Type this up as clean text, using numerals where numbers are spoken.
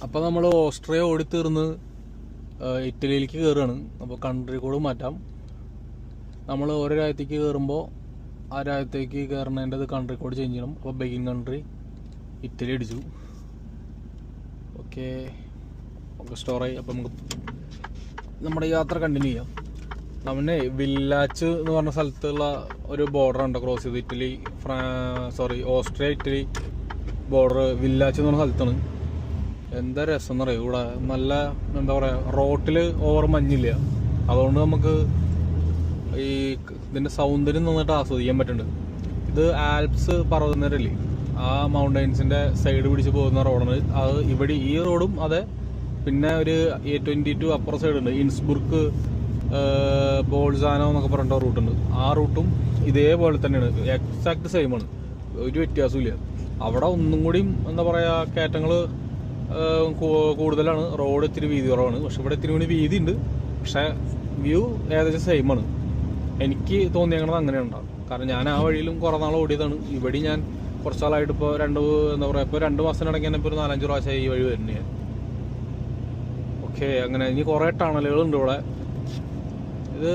അപ്പോൾ നമ്മൾ ഓസ്ട്രിയ ഓടിത്തീർന്ന് ഇറ്റലിയിലേക്ക് കയറുകയാണ്. അപ്പോൾ കൺട്രി കോഡ് മാറ്റാം. നമ്മൾ ഓരോ രാജ്യത്തേക്ക് കയറുമ്പോൾ ആ രാജ്യത്തേക്ക് കയറുന്നതിൻ്റെ കൺട്രി കോഡ് ചേഞ്ച് ചെയ്യണം. അപ്പോൾ ബെഗിൻ കൺട്രി ഇറ്റലി അടിച്ചു. ഓക്കെ സ്റ്റോറായി. അപ്പോൾ നമുക്ക് നമ്മുടെ യാത്ര കണ്ടിന്യൂ ചെയ്യാം. അവന് വില്ലാച്ച് എന്ന് പറഞ്ഞ സ്ഥലത്തുള്ള ഒരു ബോർഡർ ഉണ്ട് ക്രോസ് ചെയ്ത് ഇറ്റലി ഓസ്ട്രിയ ഇറ്റലി ബോർഡർ. വില്ലാച്ച് എന്ന് പറഞ്ഞ സ്ഥലത്താണ്. എന്താ രസം എന്ന് പറയും. ഇവിടെ നല്ല എന്താ പറയുക, റോട്ടിൽ ഓവർ മഞ്ഞില്ല. അതുകൊണ്ട് നമുക്ക് ഈ ഇതിൻ്റെ സൗന്ദര്യം നന്നായിട്ട് ആസ്വദിക്കാൻ പറ്റുന്നുണ്ട്. ഇത് ആൽപ്സ് പർവ്വതനിരയില്ലേ, ആ മൗണ്ടൈൻസിൻ്റെ സൈഡ് പിടിച്ച് പോകുന്ന റോഡാണ് അത്. ഇവിടെ ഈ റോഡും അതെ, പിന്നെ ഒരു A22 അപ്പുറ സൈഡ് ഉണ്ട്, ഇൻസ്ബുർക്ക് ബോൾസാനോ എന്നൊക്കെ പറഞ്ഞിട്ട് റൂട്ടുണ്ട്. ആ റൂട്ടും ഇതേപോലെ തന്നെയാണ്, എക്സാക്ട് സെയിം ആണ്, ഒരു വ്യത്യാസമില്ല. അവിടെ ഒന്നും കൂടിയും എന്താ പറയുക, കയറ്റങ്ങൾ കൂടുതലാണ്, റോഡ് ഇത്തിരി വീതി കുറവാണ്. പക്ഷെ ഇവിടെ ഇത്തിരി കൂടി വീതി ഉണ്ട്, പക്ഷെ വ്യൂ ഏകദേശം സെയിം ആണ്. എനിക്ക് തോന്നിയത് അങ്ങനെയാണ് ഉണ്ടാവും. കാരണം ഞാൻ ആ വഴിയിലും കുറേ നാൾ ഓടിയതാണ്. ഇവിടെ ഞാൻ കുറച്ച് നാളായിട്ട് ഇപ്പോൾ എന്താ പറയുക, ഇപ്പോൾ 2 മാസത്തിനിടയ്ക്ക് തന്നെ ഇപ്പോൾ ഒരു 4-5 പ്രാവശ്യം ഈ വഴി വരുന്നത് ഞാൻ. ഓക്കെ, അങ്ങനെ ഇനി കുറേ ടണലുകളുണ്ട് ഇവിടെ. ഇത്